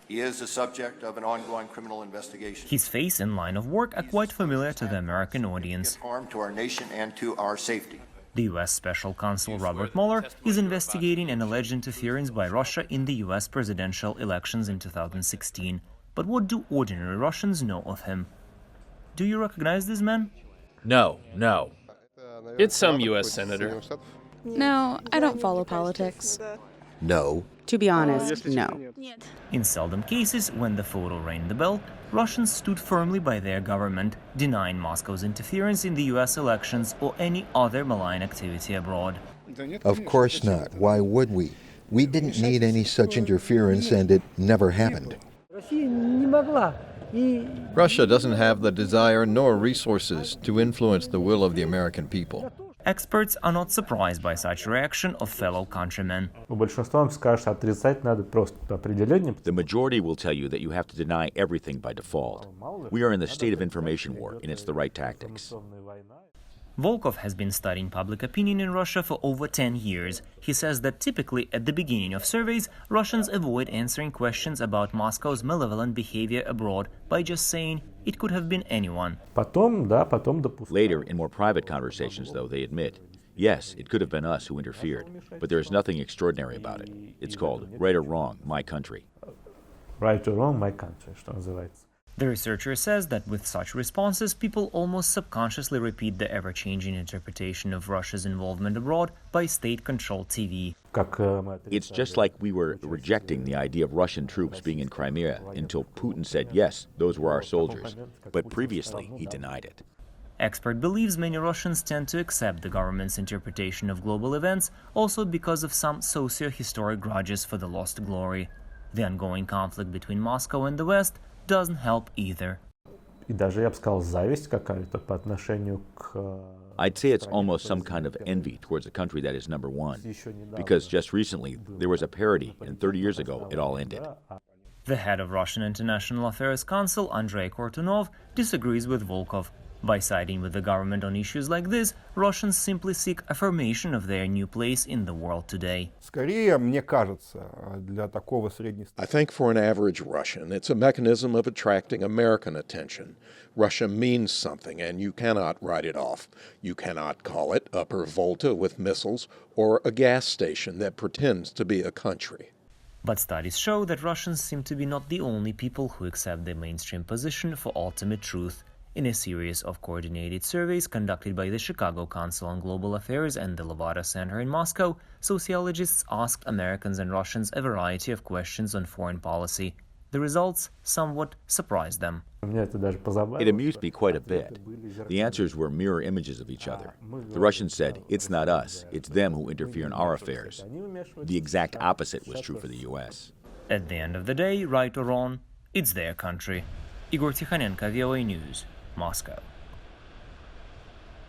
He is the subject of an ongoing criminal investigation. His face and line of work are quite familiar to the American audience. Harm to our nation and to our safety. The U.S. Special Counsel Robert Mueller is investigating an alleged interference by Russia in the U.S. presidential elections in 2016. But what do ordinary Russians know of him? Do you recognize this man? No. It's some U.S. senator. No, I don't follow politics. No. To be honest, no. In seldom cases, when the photo rang the bell, Russians stood firmly by their government, denying Moscow's interference in the U.S. elections or any other malign activity abroad. Of course not. Why would we? We didn't need any such interference, and it never happened. Russia doesn't have the desire nor resources to influence the will of the American people. Experts are not surprised by such reaction of fellow countrymen. The majority will tell you that you have to deny everything by default. We are in the state of information war, and it's the right tactics. Volkov has been studying public opinion in Russia for over 10 years. He says that typically at the beginning of surveys, Russians avoid answering questions about Moscow's malevolent behavior abroad by just saying it could have been anyone. Later, in more private conversations, though, they admit, yes, it could have been us who interfered, but there is nothing extraordinary about it. It's called right or wrong, my country. Right or wrong, my country, что называется. The researcher says that with such responses, people almost subconsciously repeat the ever-changing interpretation of Russia's involvement abroad by state-controlled TV. It's just like we were rejecting the idea of Russian troops being in Crimea until Putin said, yes, those were our soldiers. But previously, he denied it. Expert believes many Russians tend to accept the government's interpretation of global events also because of some socio-historic grudges for the lost glory. The ongoing conflict between Moscow and the West doesn't help either. I'd say it's almost some kind of envy towards a country that is number one, because just recently there was a parody, and 30 years ago it all ended. The head of Russian International Affairs Council, Andrei Kortunov, disagrees with Volkov. By siding with the government on issues like this, Russians simply seek affirmation of their new place in the world today. I think for an average Russian, it's a mechanism of attracting American attention. Russia means something, and you cannot write it off. You cannot call it Upper Volta with missiles or a gas station that pretends to be a country. But studies show that Russians seem to be not the only people who accept the mainstream position for ultimate truth. In a series of coordinated surveys conducted by the Chicago Council on Global Affairs and the Levada Center in Moscow, sociologists asked Americans and Russians a variety of questions on foreign policy. The results somewhat surprised them. It amused me quite a bit. The answers were mirror images of each other. The Russians said, it's not us, it's them who interfere in our affairs. The exact opposite was true for the U.S. At the end of the day, right or wrong, it's their country. Igor Tsikhanenka, VOA News, Moscow.